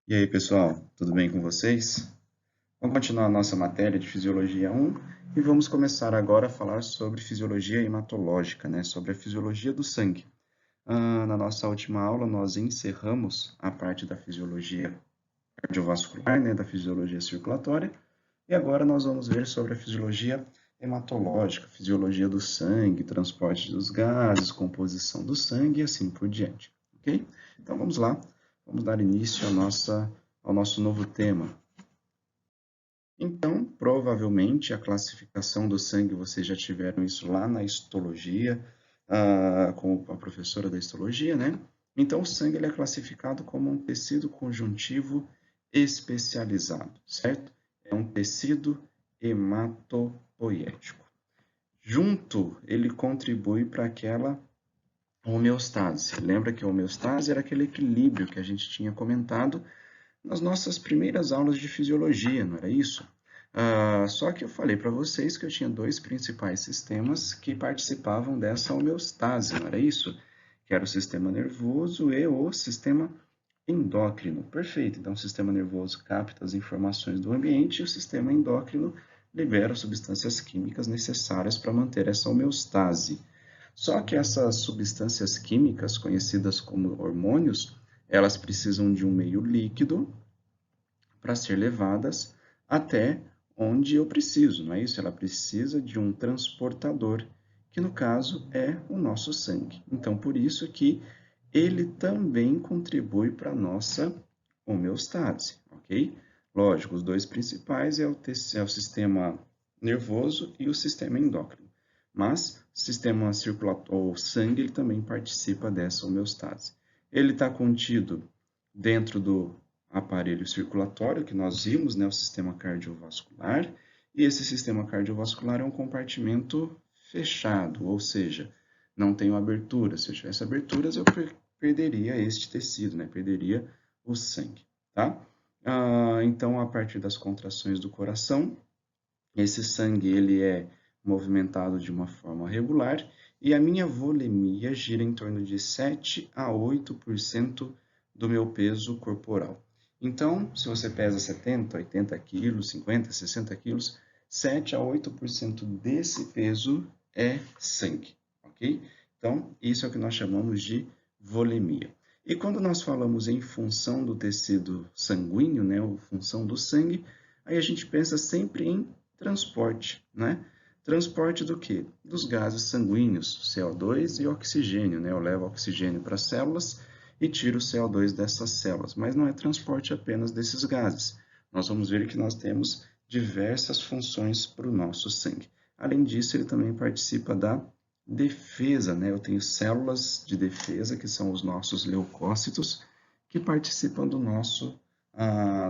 E aí, pessoal, tudo bem com vocês? Vamos continuar a nossa matéria de Fisiologia 1 e vamos começar agora a falar sobre fisiologia hematológica, né? Sobre a fisiologia do sangue. Na nossa última aula, nós encerramos a parte da fisiologia cardiovascular, né? Da fisiologia circulatória, e agora nós vamos ver sobre a fisiologia hematológica, fisiologia do sangue, transporte dos gases, composição do sangue e assim por diante, ok? Então vamos lá, vamos dar início ao nosso novo tema. Então, provavelmente, a classificação do sangue, vocês já tiveram isso lá na histologia, com a professora da histologia, né? Então, o sangue ele é classificado como um tecido conjuntivo especializado, certo? É um tecido hematopoético. Junto, ele contribui para aquela homeostase. Lembra que a homeostase era aquele equilíbrio que a gente tinha comentado nas nossas primeiras aulas de fisiologia, não era isso? Só que eu falei para vocês que eu tinha dois principais sistemas que participavam dessa homeostase, não era isso? Que era o sistema nervoso e o sistema endócrino. Perfeito. Então, o sistema nervoso capta as informações do ambiente e o sistema endócrino libera as substâncias químicas necessárias para manter essa homeostase. Só que essas substâncias químicas, conhecidas como hormônios, elas precisam de um meio líquido para ser levadas até onde eu preciso, não é isso? Ela precisa de um transportador, que no caso é o nosso sangue. Então, por isso que ele também contribui para a nossa homeostase, ok? Lógico, os dois principais é o sistema nervoso e o sistema endócrino. Mas o sistema circulatório, o sangue, ele também participa dessa homeostase. Ele está contido dentro do aparelho circulatório que nós vimos, né, o sistema cardiovascular, e esse sistema cardiovascular é um compartimento fechado, ou seja, não tem abertura. Se eu tivesse aberturas, eu perderia este tecido, né, perderia o sangue, tá? Então, a partir das contrações do coração, esse sangue ele é movimentado de uma forma regular e a minha volemia gira em torno de 7 a 8% do meu peso corporal. Então, se você pesa 70, 80 quilos, 50, 60 quilos, 7 a 8% desse peso é sangue, ok? Então, isso é o que nós chamamos de volemia. E quando nós falamos em função do tecido sanguíneo, né, ou função do sangue, aí a gente pensa sempre em transporte, né? Transporte do quê? Dos gases sanguíneos, CO2 e oxigênio, né? Eu levo oxigênio para as células e tiro o CO2 dessas células, mas não é transporte apenas desses gases. Nós vamos ver que nós temos diversas funções para o nosso sangue. Além disso, ele também participa da defesa, né? Eu tenho células de defesa, que são os nossos leucócitos, que participam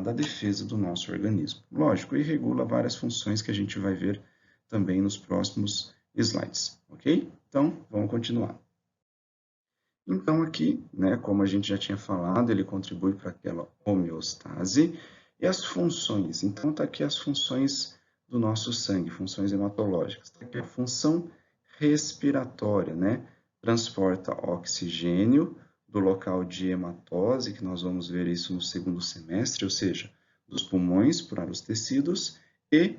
da defesa do nosso organismo. Lógico, e regula várias funções que a gente vai ver também nos próximos slides, ok? Então, vamos continuar. Então, aqui, né, como a gente já tinha falado, ele contribui para aquela homeostase e as funções. Então, está aqui as funções do nosso sangue, funções hematológicas. Está aqui a função respiratória, né? Transporta oxigênio do local de hematose, que nós vamos ver isso no segundo semestre, ou seja, dos pulmões para os tecidos, e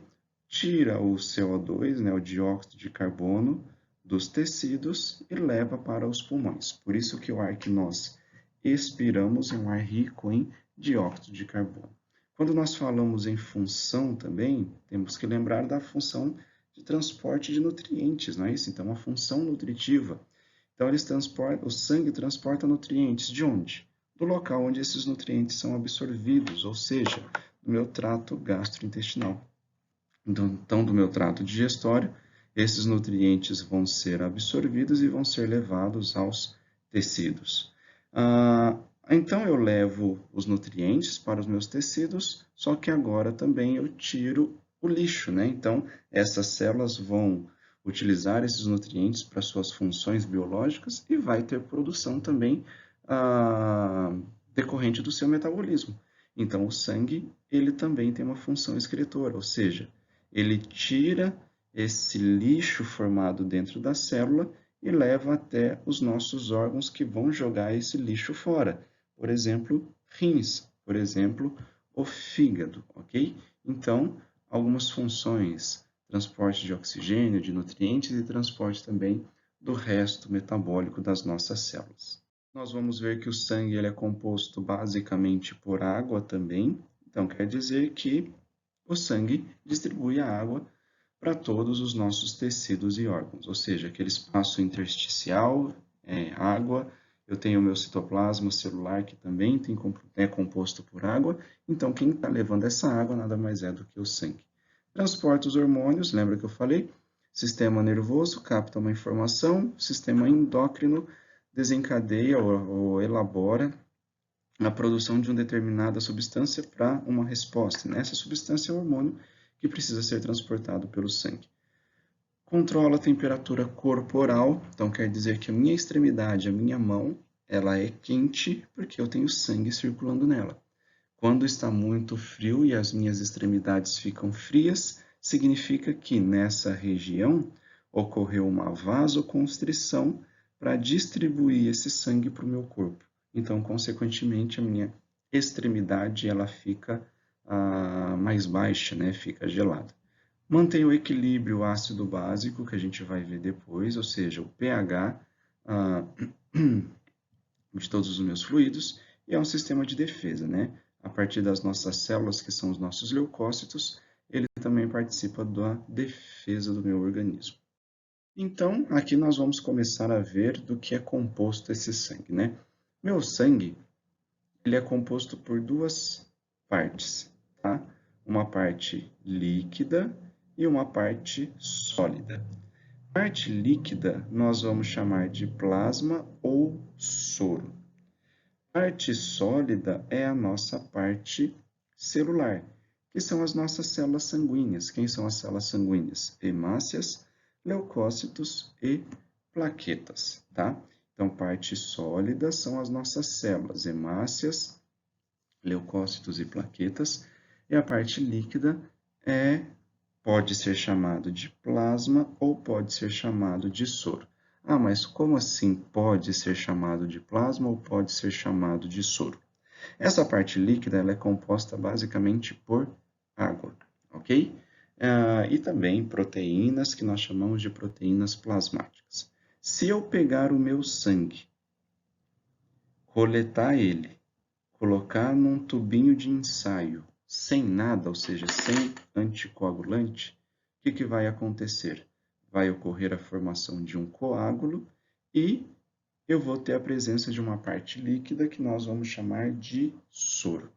tira o CO2, né, o dióxido de carbono, dos tecidos e leva para os pulmões. Por isso que o ar que nós expiramos é um ar rico em dióxido de carbono. Quando nós falamos em função também, temos que lembrar da função de transporte de nutrientes, não é isso? Então, a função nutritiva. Então, o sangue transporta nutrientes de onde? Do local onde esses nutrientes são absorvidos, ou seja, do meu trato gastrointestinal. Então, do meu trato digestório, esses nutrientes vão ser absorvidos e vão ser levados aos tecidos. Então, eu levo os nutrientes para os meus tecidos, só que agora também eu tiro o lixo, né? Então, essas células vão utilizar esses nutrientes para suas funções biológicas e vai ter produção também decorrente do seu metabolismo. Então, o sangue, ele também tem uma função excretora, ou seja, ele tira esse lixo formado dentro da célula e leva até os nossos órgãos que vão jogar esse lixo fora. Por exemplo, rins, por exemplo, o fígado, ok? Então, algumas funções, transporte de oxigênio, de nutrientes e transporte também do resto metabólico das nossas células. Nós vamos ver que o sangue ele é composto basicamente por água também, então quer dizer que o sangue distribui a água para todos os nossos tecidos e órgãos, ou seja, aquele espaço intersticial, água. Eu tenho o meu citoplasma celular, que também é composto por água, então quem está levando essa água nada mais é do que o sangue. Transporta os hormônios, lembra que eu falei? Sistema nervoso capta uma informação, sistema endócrino desencadeia ou elabora a produção de uma determinada substância para uma resposta. Essa substância é o hormônio que precisa ser transportado pelo sangue. Controla a temperatura corporal, então quer dizer que a minha extremidade, a minha mão, ela é quente porque eu tenho sangue circulando nela. Quando está muito frio e as minhas extremidades ficam frias, significa que nessa região ocorreu uma vasoconstrição para distribuir esse sangue para o meu corpo. Então, consequentemente, a minha extremidade ela fica mais baixa, né? Fica gelada. Mantém o equilíbrio ácido básico, que a gente vai ver depois, ou seja, o pH de todos os meus fluidos, e é um sistema de defesa, né? A partir das nossas células, que são os nossos leucócitos, ele também participa da defesa do meu organismo. Então, aqui nós vamos começar a ver do que é composto esse sangue, né? Meu sangue, ele é composto por duas partes, tá? Uma parte líquida e uma parte sólida. A parte líquida nós vamos chamar de plasma ou soro. A parte sólida é a nossa parte celular, que são as nossas células sanguíneas. Quem são as células sanguíneas? Hemácias, leucócitos e plaquetas, tá? Então, parte sólida são as nossas células, hemácias, leucócitos e plaquetas, e a parte líquida pode ser chamado de plasma ou pode ser chamado de soro. Ah, mas como assim pode ser chamado de plasma ou pode ser chamado de soro? Essa parte líquida ela é composta basicamente por água, ok? E também proteínas que nós chamamos de proteínas plasmáticas. Se eu pegar o meu sangue, coletar ele, colocar num tubinho de ensaio, sem nada, ou seja, sem anticoagulante, o que vai acontecer? Vai ocorrer a formação de um coágulo e eu vou ter a presença de uma parte líquida que nós vamos chamar de soro.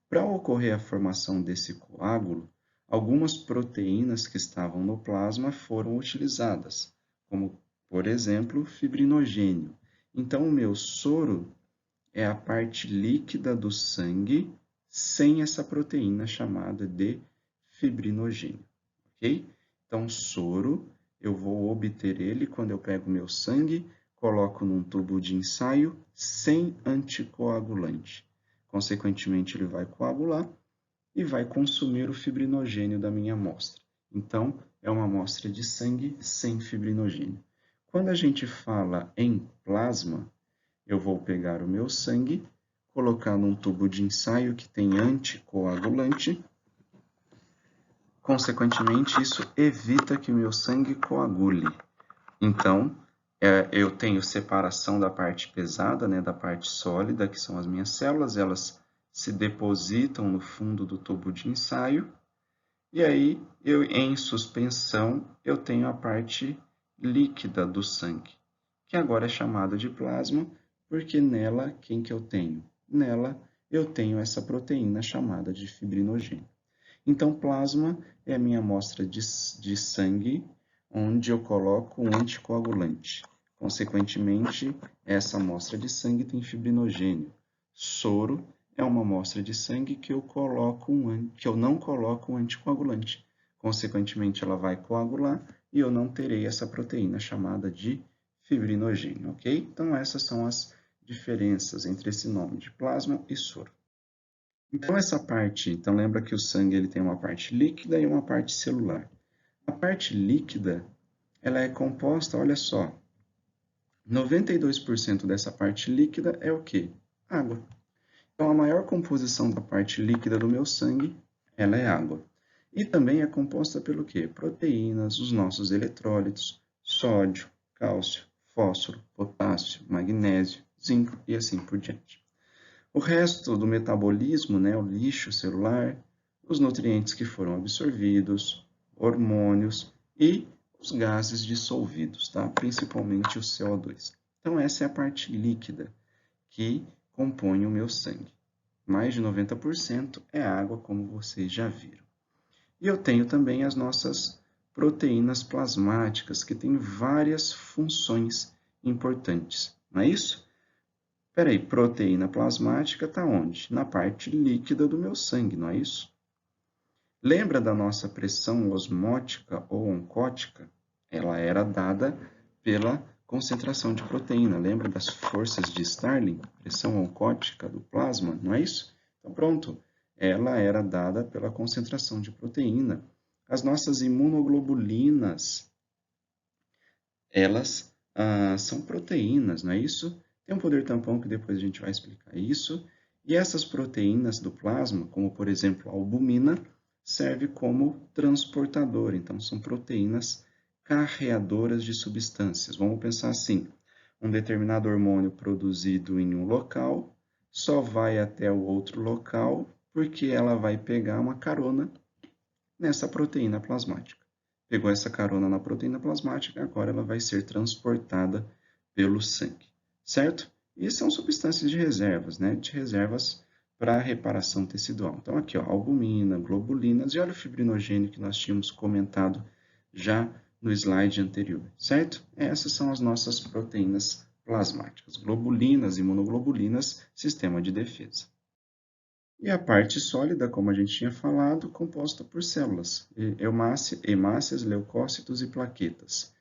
Para ocorrer a formação desse coágulo, algumas proteínas que estavam no plasma foram utilizadas, como, por exemplo, fibrinogênio. Então, o meu soro é a parte líquida do sangue sem essa proteína chamada de fibrinogênio, ok? Então, soro, eu vou obter ele quando eu pego meu sangue, coloco num tubo de ensaio sem anticoagulante. Consequentemente, ele vai coagular e vai consumir o fibrinogênio da minha amostra. Então, é uma amostra de sangue sem fibrinogênio. Quando a gente fala em plasma, eu vou pegar o meu sangue, colocar num tubo de ensaio que tem anticoagulante. Consequentemente, isso evita que o meu sangue coagule. Então, eu tenho separação da parte pesada, né, da parte sólida, que são as minhas células, elas se depositam no fundo do tubo de ensaio, e aí, em suspensão, eu tenho a parte líquida do sangue, que agora é chamada de plasma, porque nela, quem que eu tenho? Nela, eu tenho essa proteína chamada de fibrinogênio. Então, plasma é a minha amostra de sangue, onde eu coloco um anticoagulante. Consequentemente, essa amostra de sangue tem fibrinogênio. Soro é uma amostra de sangue que eu não coloco um anticoagulante. Consequentemente, ela vai coagular e eu não terei essa proteína chamada de fibrinogênio, ok? Então, essas são as diferenças entre esse nome de plasma e soro. Então, essa parte, então lembra que o sangue ele tem uma parte líquida e uma parte celular. A parte líquida, ela é composta, olha só, 92% dessa parte líquida é o quê? Água. Então, a maior composição da parte líquida do meu sangue, ela é água. E também é composta pelo quê? Proteínas, os nossos eletrólitos, sódio, cálcio, fósforo, potássio, magnésio, zinco e assim por diante. O resto do metabolismo, né, o lixo celular, os nutrientes que foram absorvidos, hormônios e os gases dissolvidos, tá? Principalmente o CO2. Então, essa é a parte líquida que compõe o meu sangue. Mais de 90% é água, como vocês já viram. E eu tenho também as nossas proteínas plasmáticas, que têm várias funções importantes, não é isso? Espera aí, proteína plasmática está onde? Na parte líquida do meu sangue, não é isso? Lembra da nossa pressão osmótica ou oncótica? Ela era dada pela concentração de proteína. Lembra das forças de Starling? Pressão oncótica do plasma, não é isso? Então, pronto. Ela era dada pela concentração de proteína. As nossas imunoglobulinas, elas são proteínas, não é isso? Tem um poder tampão que depois a gente vai explicar isso. E essas proteínas do plasma, como por exemplo a albumina, serve como transportador. Então, são proteínas carreadoras de substâncias. Vamos pensar assim, um determinado hormônio produzido em um local só vai até o outro local porque ela vai pegar uma carona nessa proteína plasmática. Pegou essa carona na proteína plasmática, agora ela vai ser transportada pelo sangue, certo? E são substâncias de reservas, né? De reservas para reparação tecidual. Então, aqui, ó, albumina, globulinas e olha o fibrinogênio que nós tínhamos comentado já no slide anterior, certo? Essas são as nossas proteínas plasmáticas. Globulinas, imunoglobulinas, sistema de defesa. E a parte sólida, como a gente tinha falado, composta por células, hemácias, leucócitos e plaquetas.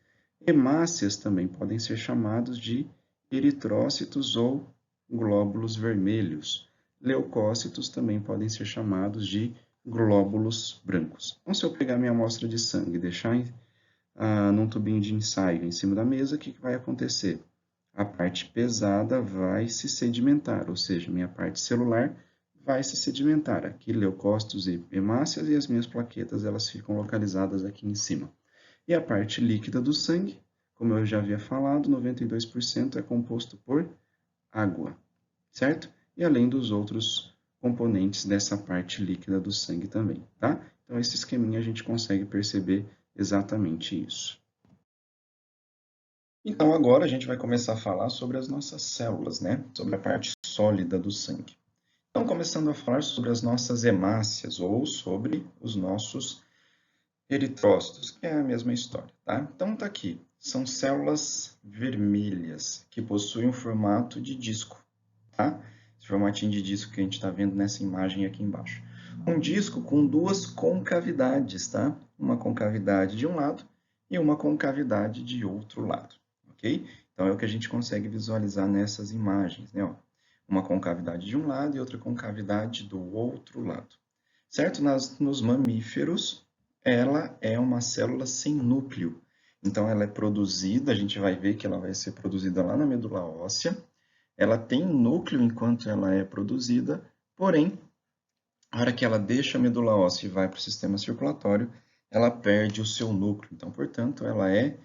Hemácias também podem ser chamados de eritrócitos ou glóbulos vermelhos. Leucócitos também podem ser chamados de glóbulos brancos. Então, se eu pegar minha amostra de sangue e deixar num tubinho de ensaio em cima da mesa, o que vai acontecer? A parte pesada vai se sedimentar, ou seja, minha parte celular vai se sedimentar. Aqui, leucócitos e hemácias, e as minhas plaquetas, elas ficam localizadas aqui em cima. E a parte líquida do sangue, como eu já havia falado, 92% é composto por água, certo? E além dos outros componentes dessa parte líquida do sangue também, tá? Então, esse esqueminha a gente consegue perceber exatamente isso. Então, agora a gente vai começar a falar sobre as nossas células, né? Sobre a parte sólida do sangue. Então, começando a falar sobre as nossas hemácias ou sobre os nossos eritrócitos, que é a mesma história, tá? Então, tá aqui. São células vermelhas que possuem um formato de disco, tá? Esse formatinho de disco que a gente está vendo nessa imagem aqui embaixo. Um disco com duas concavidades, tá? Uma concavidade de um lado e uma concavidade de outro lado, ok? Então, é o que a gente consegue visualizar nessas imagens, né? Ó, uma concavidade de um lado e outra concavidade do outro lado, certo? Nos mamíferos, ela é uma célula sem núcleo. Então, ela é produzida, a gente vai ver que ela vai ser produzida lá na medula óssea. Ela tem núcleo enquanto ela é produzida, porém, a hora que ela deixa a medula óssea e vai para o sistema circulatório, ela perde o seu núcleo. Então, portanto, ela é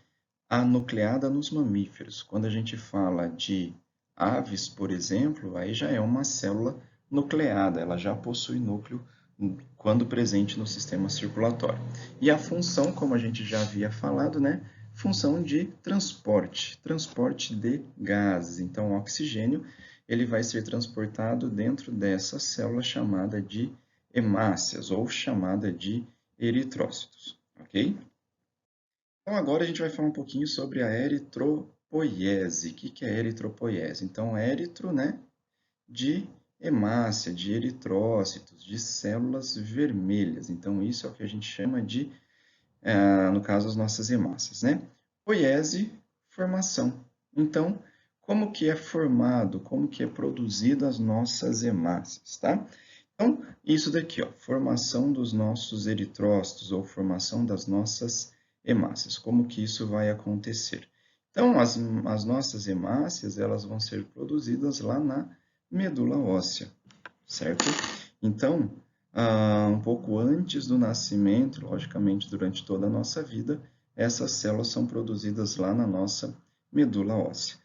anucleada nos mamíferos. Quando a gente fala de aves, por exemplo, aí já é uma célula nucleada, ela já possui núcleo quando presente no sistema circulatório. E a função, como a gente já havia falado, né? Função de transporte de gases. Então, o oxigênio ele vai ser transportado dentro dessa célula chamada de hemácias ou chamada de eritrócitos, ok? Então, agora a gente vai falar um pouquinho sobre a eritropoiese. O que é eritropoiese? Então, éritro, né, de hemácia, de eritrócitos, de células vermelhas. Então, isso é o que a gente chama de, no caso, as nossas hemácias, né? Poiese, formação. Então, como que é formado, como que é produzida as nossas hemácias, tá? Então, isso daqui, ó, formação dos nossos eritrócitos ou formação das nossas hemácias. Como que isso vai acontecer? Então, as nossas hemácias, elas vão ser produzidas lá na medula óssea. certo? Então, um pouco antes do nascimento, logicamente durante toda a nossa vida, essas células são produzidas lá na nossa medula óssea.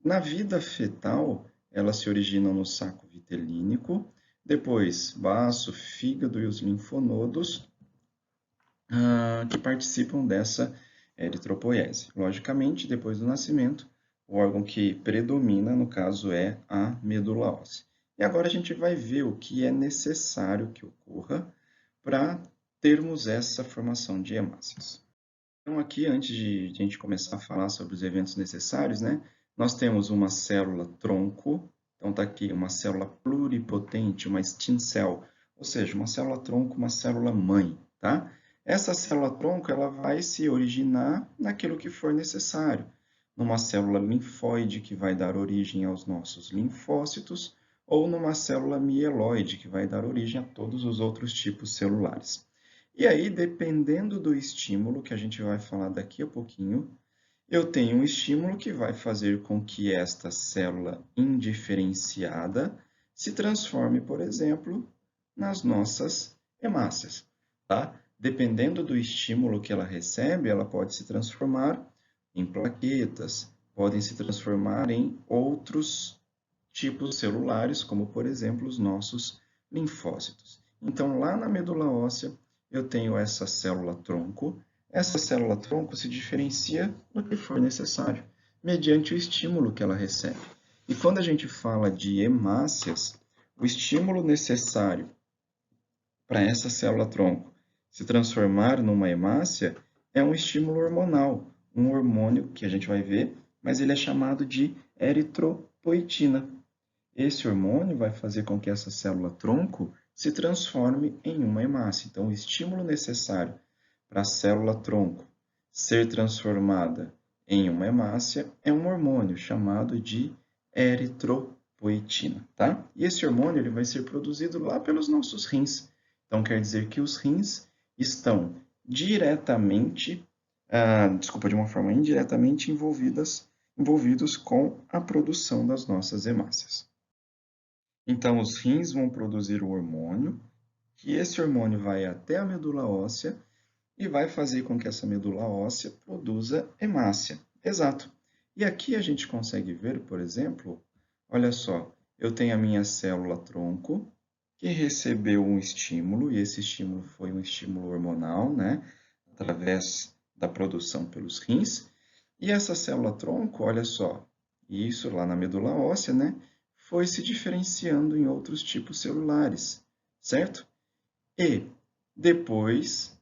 Na vida fetal, elas se originam no saco vitelínico, depois baço, fígado e os linfonodos que participam dessa eritropoiese. Logicamente, depois do nascimento, o órgão que predomina, no caso, é a medula óssea. E agora a gente vai ver o que é necessário que ocorra para termos essa formação de hemácias. Então, aqui, antes de a gente começar a falar sobre os eventos necessários, né, nós temos uma célula tronco, então está aqui uma célula pluripotente, uma stem cell, ou seja, uma célula tronco, uma célula mãe, tá? Essa célula tronco, ela vai se originar naquilo que for necessário, numa célula linfóide que vai dar origem aos nossos linfócitos, ou numa célula mieloide que vai dar origem a todos os outros tipos celulares. E aí, dependendo do estímulo, que a gente vai falar daqui a pouquinho, eu tenho um estímulo que vai fazer com que esta célula indiferenciada se transforme, por exemplo, nas nossas hemácias, tá? Dependendo do estímulo que ela recebe, ela pode se transformar em plaquetas, podem se transformar em outros tipos celulares, como, por exemplo, os nossos linfócitos. Então, lá na medula óssea, eu tenho essa célula tronco. Essa célula tronco se diferencia no que for necessário, mediante o estímulo que ela recebe. E quando a gente fala de hemácias, o estímulo necessário para essa célula tronco se transformar numa hemácia é um estímulo hormonal, um hormônio que a gente vai ver, mas ele é chamado de eritropoetina. Esse hormônio vai fazer com que essa célula tronco se transforme em uma hemácia. Então, o estímulo necessário para a célula tronco ser transformada em uma hemácia é um hormônio chamado de eritropoetina, tá? E esse hormônio ele vai ser produzido lá pelos nossos rins. Então, quer dizer que os rins estão diretamente, de uma forma indiretamente envolvidos com a produção das nossas hemácias. Então, os rins vão produzir o hormônio, que esse hormônio vai até a medula óssea e vai fazer com que essa medula óssea produza hemácia. Exato. E aqui a gente consegue ver, por exemplo, olha só, eu tenho a minha célula tronco, que recebeu um estímulo, e esse estímulo foi um estímulo hormonal, né? Através da produção pelos rins. E essa célula tronco, olha só, isso lá na medula óssea, né? Foi se diferenciando em outros tipos celulares, certo? E depois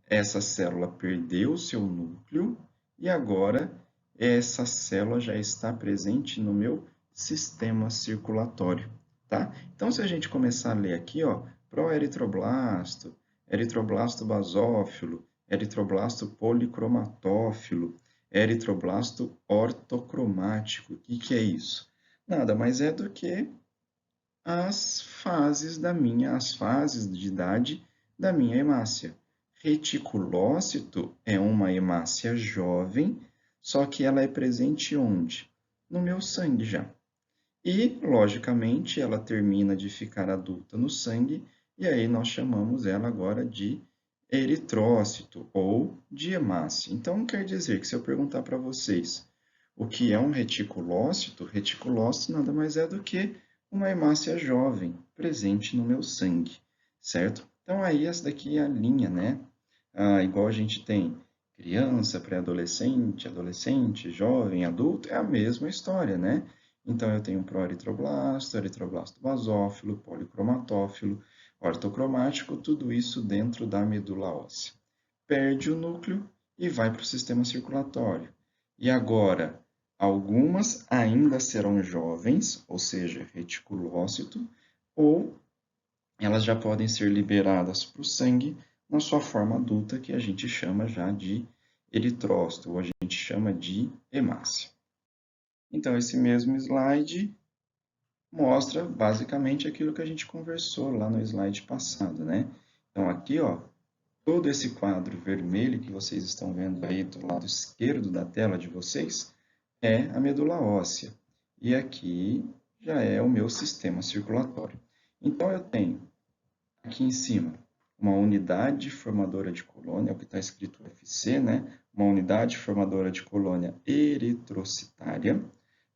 essa célula perdeu seu núcleo e agora essa célula já está presente no meu sistema circulatório, tá? Então, se a gente começar a ler aqui, ó, proeritroblasto, eritroblasto basófilo, eritroblasto policromatófilo, eritroblasto ortocromático, o que é isso? Nada mais é do que as fases de idade da minha hemácia. Reticulócito é uma hemácia jovem, só que ela é presente onde? No meu sangue já. E, logicamente, ela termina de ficar adulta no sangue, e aí nós chamamos ela agora de eritrócito ou de hemácia. Então, quer dizer que se eu perguntar para vocês o que é um reticulócito, reticulócito nada mais é do que uma hemácia jovem presente no meu sangue, certo? Então, aí essa daqui é a linha, né? Igual a gente tem criança, pré-adolescente, adolescente, jovem, adulto, é a mesma história, né? Então, eu tenho proeritroblasto, eritroblasto basófilo, policromatófilo, ortocromático, tudo isso dentro da medula óssea. Perde o núcleo e vai para o sistema circulatório. E agora, algumas ainda serão jovens, ou seja, reticulócito, ou elas já podem ser liberadas para o sangue na sua forma adulta, que a gente chama já de eritrócito, ou a gente chama de hemácia. Então, esse mesmo slide mostra basicamente aquilo que a gente conversou lá no slide passado, né? Então, aqui, ó, todo esse quadro vermelho que vocês estão vendo aí do lado esquerdo da tela de vocês é a medula óssea. E aqui já é o meu sistema circulatório. Então, eu tenho aqui em cima uma unidade formadora de colônia, é o que está escrito UFC, né? Uma unidade formadora de colônia eritrocitária,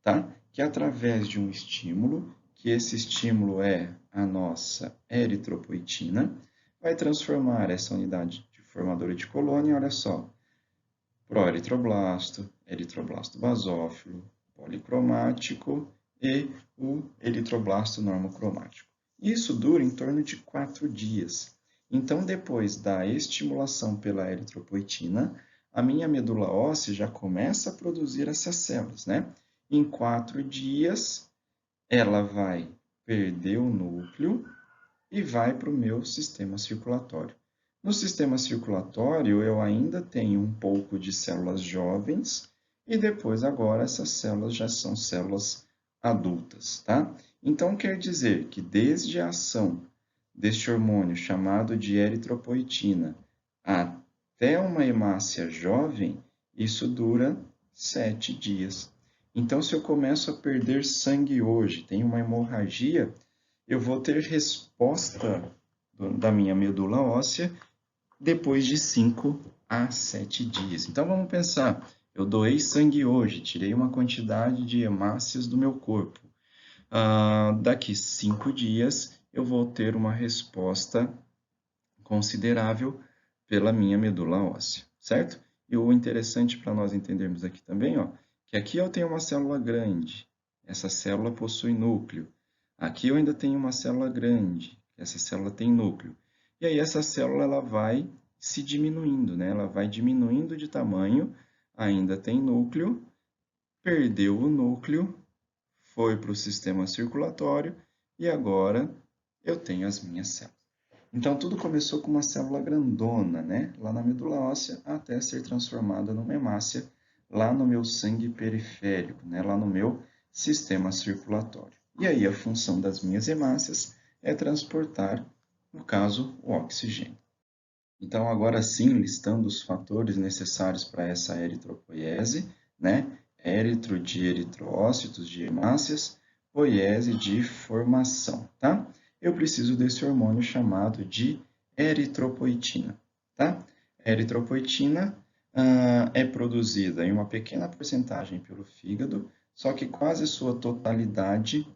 tá? Que através de um estímulo, que esse estímulo é a nossa eritropoetina, vai transformar essa unidade formadora de colônia, olha só, proeritroblasto, eritroblasto basófilo, policromático e o eritroblasto normocromático. Isso dura em torno de 4 dias. Então, depois da estimulação pela eritropoetina, a minha medula óssea já começa a produzir essas células, né? Em 4 dias, ela vai perder o núcleo e vai para o meu sistema circulatório. No sistema circulatório, eu ainda tenho um pouco de células jovens e depois agora essas células já são células adultas, tá? Então quer dizer que desde a ação deste hormônio chamado de eritropoetina até uma hemácia jovem, isso dura 7 dias. Então, se eu começo a perder sangue hoje, tenho uma hemorragia, eu vou ter resposta da minha medula óssea depois de 5 a 7 dias. Então vamos pensar, eu doei sangue hoje, tirei uma quantidade de hemácias do meu corpo. Daqui 5 dias eu vou ter uma resposta considerável pela minha medula óssea, certo? E o interessante para nós entendermos aqui também, ó, que aqui eu tenho uma célula grande, essa célula possui núcleo. Aqui eu ainda tenho uma célula grande, essa célula tem núcleo. E aí essa célula ela vai se diminuindo, né? Ela vai diminuindo de tamanho, ainda tem núcleo, perdeu o núcleo, foi para o sistema circulatório e agora eu tenho as minhas células. Então, tudo começou com uma célula grandona, né? Lá na medula óssea, até ser transformada numa hemácia lá no meu sangue periférico, né? Lá no meu sistema circulatório. E aí, a função das minhas hemácias é transportar, no caso, o oxigênio. Então, agora sim, listando os fatores necessários para essa eritropoiese, né? Éritro de eritrócitos, de hemácias, poiese de formação, tá? Eu preciso desse hormônio chamado de eritropoetina, tá? A eritropoetina é produzida em uma pequena porcentagem pelo fígado, só que quase sua totalidade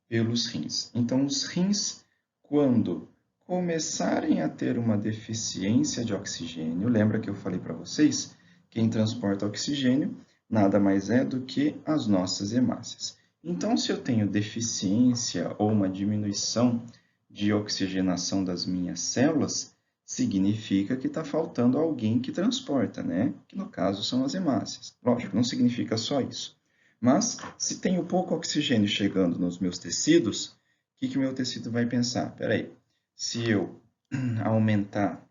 pelos rins. Então, os rins, quando começarem a ter uma deficiência de oxigênio, lembra que eu falei para vocês? Quem transporta oxigênio nada mais é do que as nossas hemácias. Então, se eu tenho deficiência ou uma diminuição de oxigenação das minhas células, significa que está faltando alguém que transporta, né? Que no caso são as hemácias. Lógico, não significa só isso. Mas, se tenho pouco oxigênio chegando nos meus tecidos, o que o meu tecido vai pensar? Espera aí, se eu aumentar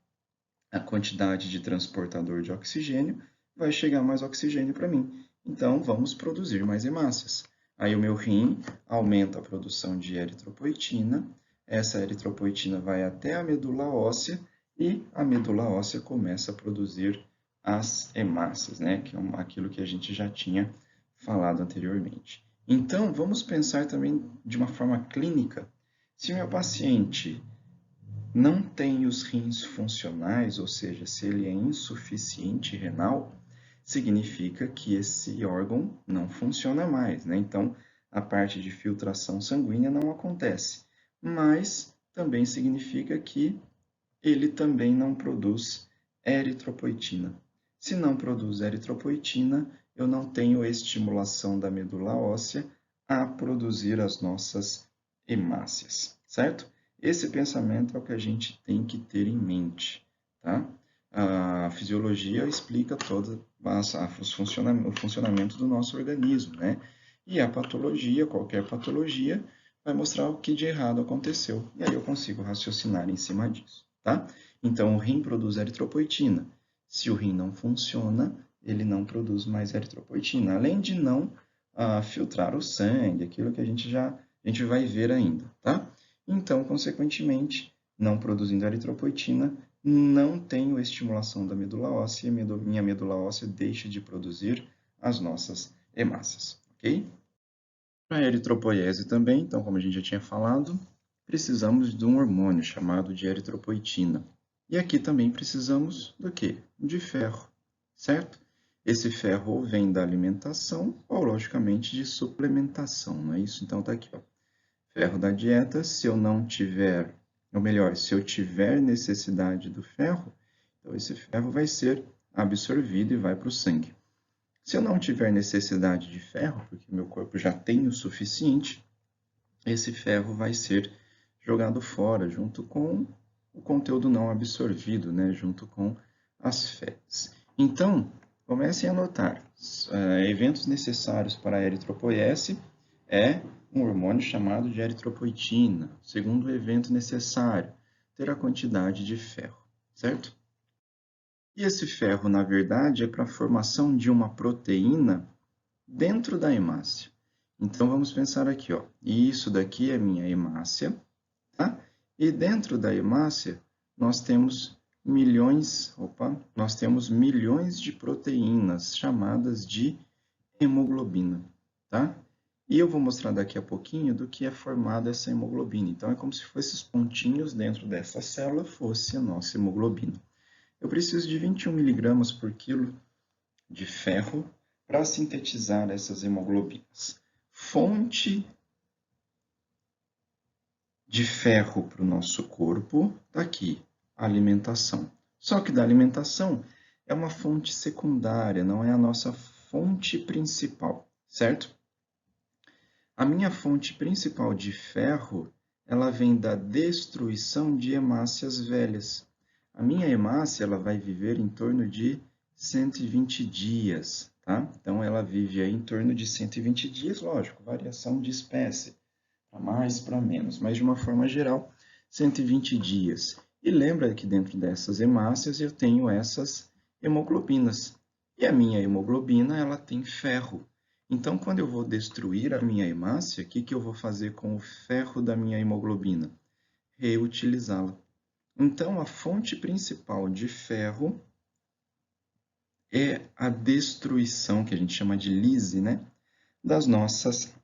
a quantidade de transportador de oxigênio, vai chegar mais oxigênio para mim. Então, vamos produzir mais hemácias. Aí o meu rim aumenta a produção de eritropoetina, essa eritropoetina vai até a medula óssea e a medula óssea começa a produzir as hemácias, né? Que é aquilo que a gente já tinha falado anteriormente. Então, vamos pensar também de uma forma clínica. Se meu paciente não tem os rins funcionais, ou seja, se ele é insuficiente renal, significa que esse órgão não funciona mais, né? Então, a parte de filtração sanguínea não acontece, mas também significa que ele também não produz eritropoetina. Se não produz eritropoetina, eu não tenho estimulação da medula óssea a produzir as nossas hemácias, certo? Esse pensamento é o que a gente tem que ter em mente, tá? A fisiologia explica todo o funcionamento do nosso organismo, né? E a patologia, qualquer patologia, vai mostrar o que de errado aconteceu. E aí eu consigo raciocinar em cima disso, tá? Então, o rim produz eritropoetina. Se o rim não funciona, ele não produz mais eritropoetina, além de não filtrar o sangue, aquilo que a gente vai ver ainda, tá? Então, consequentemente, não produzindo eritropoetina, não tenho estimulação da medula óssea e minha medula óssea deixa de produzir as nossas hemácias, ok? Para a eritropoiese também, então, como a gente já tinha falado, precisamos de um hormônio chamado de eritropoetina. E aqui também precisamos do quê? De ferro, certo? Esse ferro ou vem da alimentação ou, logicamente, de suplementação, não é isso? Então, está aqui, ó. Ferro da dieta, se eu não tiver, ou melhor, se eu tiver necessidade do ferro, então esse ferro vai ser absorvido e vai para o sangue. Se eu não tiver necessidade de ferro, porque meu corpo já tem o suficiente, esse ferro vai ser jogado fora, junto com o conteúdo não absorvido, né? Junto com as fezes. Então, comecem a anotar. Eventos necessários para a eritropoiese é um hormônio chamado de eritropoetina. Segundo evento necessário, ter a quantidade de ferro, certo? E esse ferro, na verdade, é para a formação de uma proteína dentro da hemácia. Então, vamos pensar aqui, ó. Isso daqui é minha hemácia, tá? E dentro da hemácia, nós temos milhões de proteínas chamadas de hemoglobina, tá? E eu vou mostrar daqui a pouquinho do que é formada essa hemoglobina. Então, é como se esses pontinhos dentro dessa célula fosse a nossa hemoglobina. Eu preciso de 21 miligramas por quilo de ferro para sintetizar essas hemoglobinas. Fonte de ferro para o nosso corpo está aqui, a alimentação. Só que da alimentação é uma fonte secundária, não é a nossa fonte principal, certo? A minha fonte principal de ferro, ela vem da destruição de hemácias velhas. A minha hemácia, ela vai viver em torno de 120 dias, tá? Então, ela vive aí em torno de 120 dias, lógico, variação de espécie, para mais, para menos, mas de uma forma geral, 120 dias. E lembra que dentro dessas hemácias eu tenho essas hemoglobinas. E a minha hemoglobina, ela tem ferro. Então, quando eu vou destruir a minha hemácia, o que eu vou fazer com o ferro da minha hemoglobina? Reutilizá-la. Então, a fonte principal de ferro é a destruição, que a gente chama de lise, né? Das nossas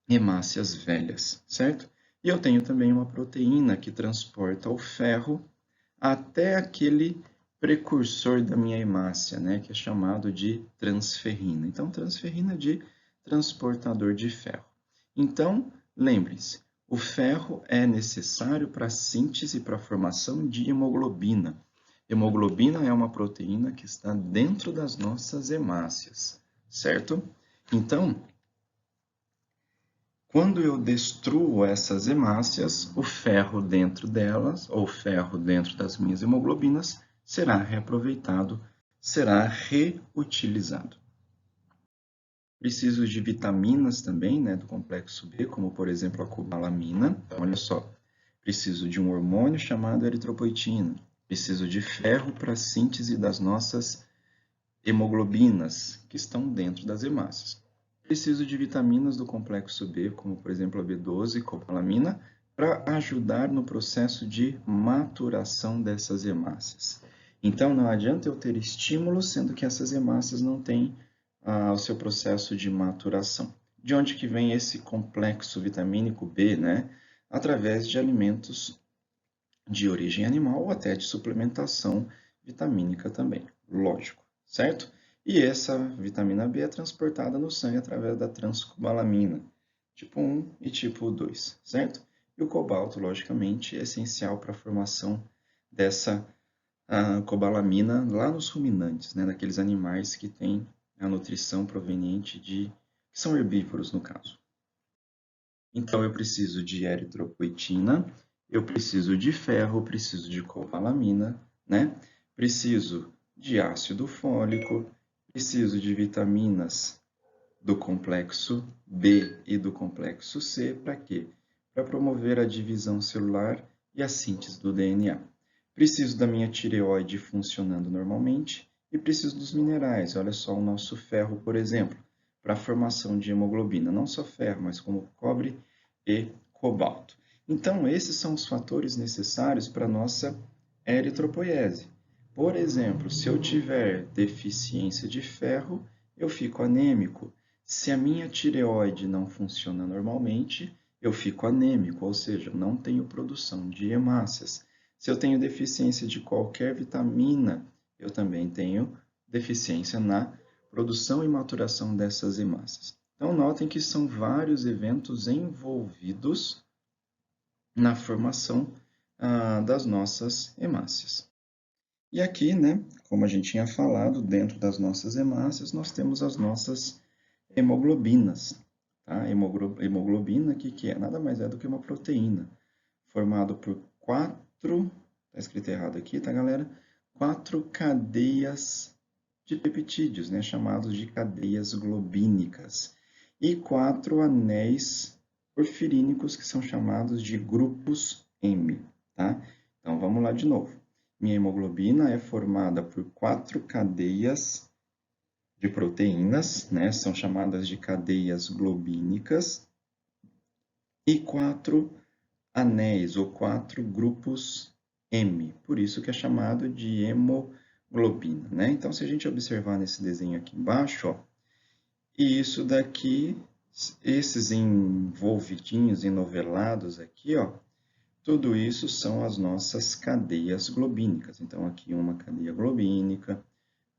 hemácias velhas, certo? E eu tenho também uma proteína que transporta o ferro até aquele precursor da minha hemácia, né, que é chamado de transferrina. Então, transferrina de transportador de ferro. Então, lembrem-se, o ferro é necessário para a síntese e para a formação de hemoglobina. Hemoglobina é uma proteína que está dentro das nossas hemácias, certo? Então, quando eu destruo essas hemácias, o ferro dentro delas, ou ferro dentro das minhas hemoglobinas, será reaproveitado, será reutilizado. Preciso de vitaminas também, né, do complexo B, como por exemplo a cobalamina. Então, olha só, preciso de um hormônio chamado eritropoetina. Preciso de ferro para a síntese das nossas hemoglobinas, que estão dentro das hemácias. Preciso de vitaminas do complexo B, como por exemplo a B12 e cobalamina, para ajudar no processo de maturação dessas hemácias. Então, não adianta eu ter estímulo, sendo que essas hemácias não têm o seu processo de maturação. De onde que vem esse complexo vitamínico B, né? Através de alimentos de origem animal ou até de suplementação vitamínica também, lógico, certo? E essa vitamina B é transportada no sangue através da transcobalamina, tipo 1 e tipo 2, certo? E o cobalto, logicamente, é essencial para a formação dessa cobalamina lá nos ruminantes, né? Naqueles animais que têm a nutrição proveniente que são herbívoros, no caso. Então, eu preciso de eritropoetina, eu preciso de ferro, preciso de cobalamina, né? Preciso de ácido fólico, preciso de vitaminas do complexo B e do complexo C, para quê? Para promover a divisão celular e a síntese do DNA. Preciso da minha tireoide funcionando normalmente e preciso dos minerais. Olha só o nosso ferro, por exemplo, para a formação de hemoglobina. Não só ferro, mas como cobre e cobalto. Então, esses são os fatores necessários para a nossa eritropoiese. Por exemplo, se eu tiver deficiência de ferro, eu fico anêmico. Se a minha tireoide não funciona normalmente, eu fico anêmico, ou seja, não tenho produção de hemácias. Se eu tenho deficiência de qualquer vitamina, eu também tenho deficiência na produção e maturação dessas hemácias. Então, notem que são vários eventos envolvidos na formação das nossas hemácias. E aqui, né, como a gente tinha falado, dentro das nossas hemácias, nós temos as nossas hemoglobinas. Tá? Hemoglobina, que é? Nada mais é do que uma proteína, formada por 4, está escrito errado aqui, tá, galera? 4 cadeias de peptídeos, né, chamados de cadeias globínicas, e 4 anéis porfirínicos, que são chamados de grupos M. Tá? Então, vamos lá de novo. Minha hemoglobina é formada por 4 cadeias de proteínas, né? São chamadas de cadeias globínicas, e 4 anéis, ou 4 grupos M. Por isso que é chamado de hemoglobina, né? Então, se a gente observar nesse desenho aqui embaixo, ó, e isso daqui, esses envolvidinhos, enovelados aqui, ó, tudo isso são as nossas cadeias globínicas. Então, aqui uma cadeia globínica,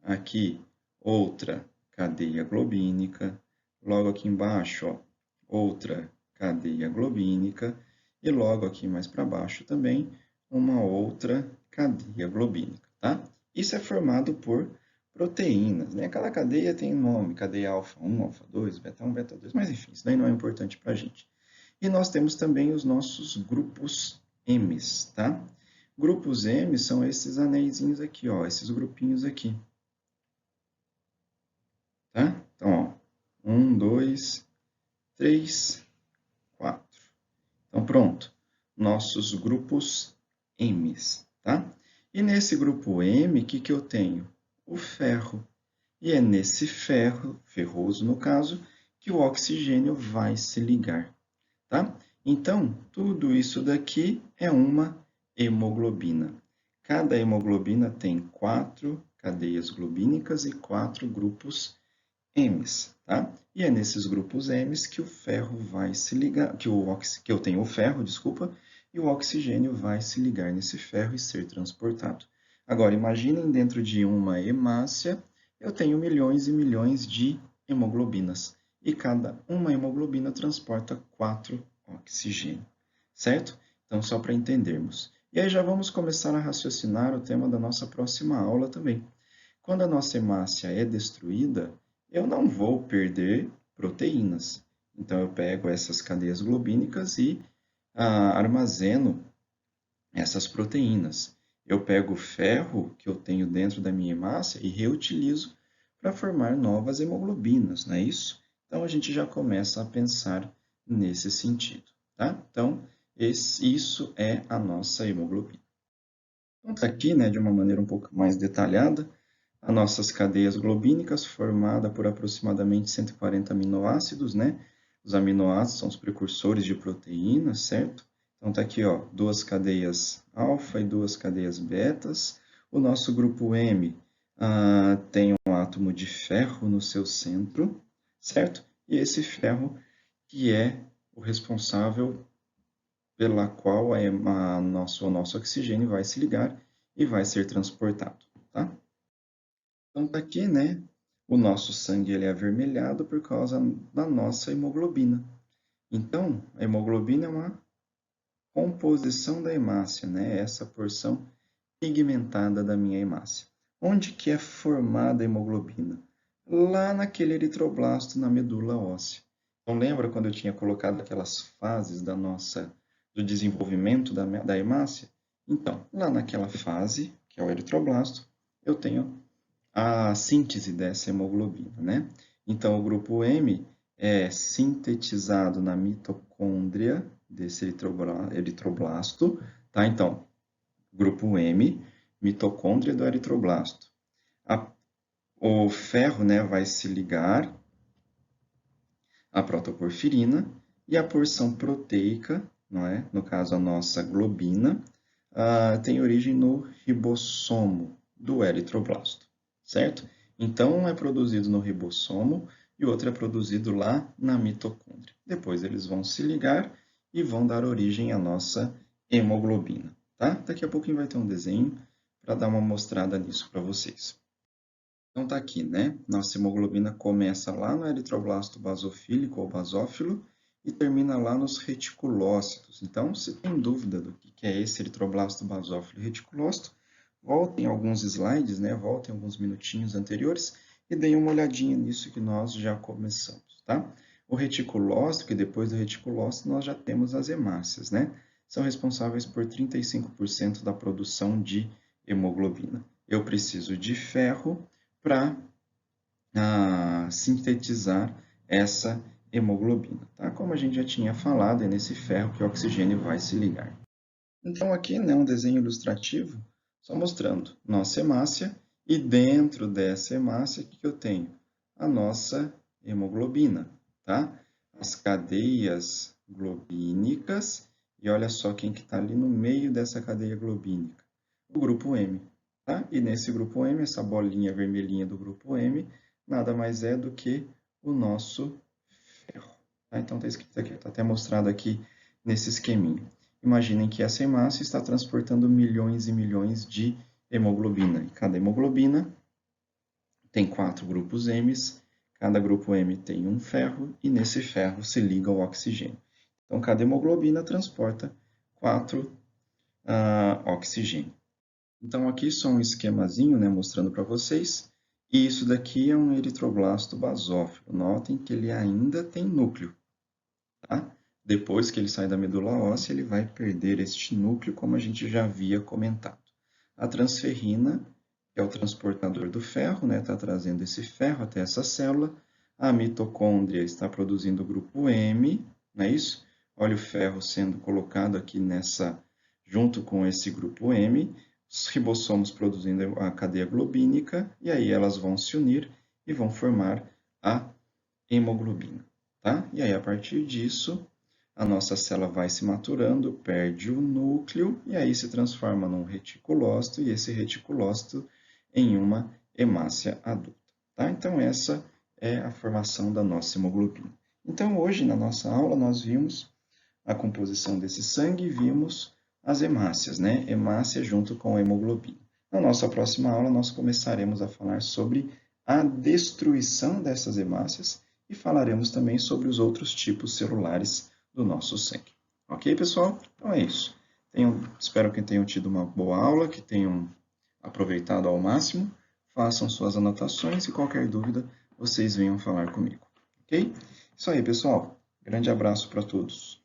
aqui outra cadeia globínica, logo aqui embaixo, ó, outra cadeia globínica, e logo aqui mais para baixo também, uma outra cadeia globínica, tá? Isso é formado por proteínas, né? Cada cadeia tem nome, cadeia alfa 1, alfa 2, beta 1, beta 2, mas enfim, isso daí não é importante para a gente. E nós temos também os nossos grupos M's, tá? Grupos M são esses anéisinhos aqui, ó, esses grupinhos aqui. Tá? Então, ó, 1, 2, 3, 4. Então, pronto. Nossos grupos M's, tá? E nesse grupo M, o que eu tenho? O ferro. E é nesse ferro, ferroso no caso, que o oxigênio vai se ligar, tá? Então, tudo isso daqui é uma hemoglobina. Cada hemoglobina tem 4 cadeias globínicas e 4 grupos M's, tá? E é nesses grupos M's que o ferro vai se ligar, que eu tenho o ferro, desculpa, e o oxigênio vai se ligar nesse ferro e ser transportado. Agora, imaginem dentro de uma hemácia, eu tenho milhões e milhões de hemoglobinas, e cada uma hemoglobina transporta 4 oxigênio, certo? Então, só para entendermos. E aí já vamos começar a raciocinar o tema da nossa próxima aula também. Quando a nossa hemácia é destruída, eu não vou perder proteínas. Então, eu pego essas cadeias globínicas e armazeno essas proteínas. Eu pego o ferro que eu tenho dentro da minha hemácia e reutilizo para formar novas hemoglobinas, não é isso? Então, a gente já começa a pensar nesse sentido, tá? Então, isso é a nossa hemoglobina. Então, tá aqui, né, de uma maneira um pouco mais detalhada, as nossas cadeias globínicas, formada por aproximadamente 140 aminoácidos, né? Os aminoácidos são os precursores de proteínas, certo? Então, tá aqui, ó, 2 cadeias alfa e 2 cadeias betas. O nosso grupo M tem um átomo de ferro no seu centro, certo? E esse ferro que é o responsável pela qual o nosso oxigênio vai se ligar e vai ser transportado, tá? Então, tá aqui, né? O nosso sangue ele é avermelhado por causa da nossa hemoglobina. Então, a hemoglobina é uma composição da hemácia, né? Essa porção pigmentada da minha hemácia. Onde que é formada a hemoglobina? Lá naquele eritroblasto na medula óssea. Então, lembra quando eu tinha colocado aquelas fases do desenvolvimento da hemácia? Então, lá naquela fase, que é o eritroblasto, eu tenho a síntese dessa hemoglobina, né? Então, o grupo M é sintetizado na mitocôndria desse eritroblasto, tá? Então, grupo M, mitocôndria do eritroblasto. O ferro, né, vai se ligar à protoporfirina e a porção proteica, não é? No caso, a nossa globina, tem origem no ribossomo do eritroblasto, certo? Então, um é produzido no ribossomo e o outro é produzido lá na mitocôndria. Depois eles vão se ligar e vão dar origem à nossa hemoglobina, tá? Daqui a pouquinho vai ter um desenho para dar uma mostrada nisso para vocês. Então tá aqui, né? Nossa hemoglobina começa lá no eritroblasto basofílico ou basófilo e termina lá nos reticulócitos. Então, se tem dúvida do que é esse eritroblasto basófilo e reticulócito, voltem alguns slides, né? Voltem alguns minutinhos anteriores e deem uma olhadinha nisso que nós já começamos, tá? O reticulócito, que depois do reticulócito nós já temos as hemácias, né? São responsáveis por 35% da produção de hemoglobina. Eu preciso de ferro para sintetizar essa hemoglobina, tá? Como a gente já tinha falado, é nesse ferro que o oxigênio vai se ligar. Então aqui, né, um desenho ilustrativo, só mostrando nossa hemácia, e dentro dessa hemácia, o que eu tenho? A nossa hemoglobina, tá? As cadeias globínicas, e olha só quem que está ali no meio dessa cadeia globínica, o grupo M, tá? E nesse grupo M, essa bolinha vermelhinha do grupo M, nada mais é do que o nosso ferro, tá? Então está escrito aqui, está até mostrado aqui nesse esqueminha. Imaginem que essa hemácia está transportando milhões e milhões de hemoglobina. E cada hemoglobina tem 4 grupos M, cada grupo M tem um ferro, e nesse ferro se liga o oxigênio. Então, cada hemoglobina transporta 4 oxigênio. Então, aqui só um esquemazinho, né, mostrando para vocês. E isso daqui é um eritroblasto basófilo. Notem que ele ainda tem núcleo, tá? Depois que ele sai da medula óssea, ele vai perder este núcleo, como a gente já havia comentado. A transferrina, que é o transportador do ferro, né, está trazendo esse ferro até essa célula. A mitocôndria está produzindo o grupo M, não é isso? Olha o ferro sendo colocado aqui junto com esse grupo M. Os ribossomos produzindo a cadeia globínica, e aí elas vão se unir e vão formar a hemoglobina, tá? E aí, a partir disso, a nossa célula vai se maturando, perde o núcleo, e aí se transforma num reticulócito, e esse reticulócito em uma hemácia adulta, tá? Então, essa é a formação da nossa hemoglobina. Então, hoje, na nossa aula, nós vimos a composição desse sangue e vimos as hemácias, né? Hemácia junto com a hemoglobina. Na nossa próxima aula, nós começaremos a falar sobre a destruição dessas hemácias e falaremos também sobre os outros tipos celulares do nosso sangue. Ok, pessoal? Então é isso. Espero que tenham tido uma boa aula, que tenham aproveitado ao máximo. Façam suas anotações e qualquer dúvida, vocês venham falar comigo. Ok? Isso aí, pessoal. Grande abraço para todos.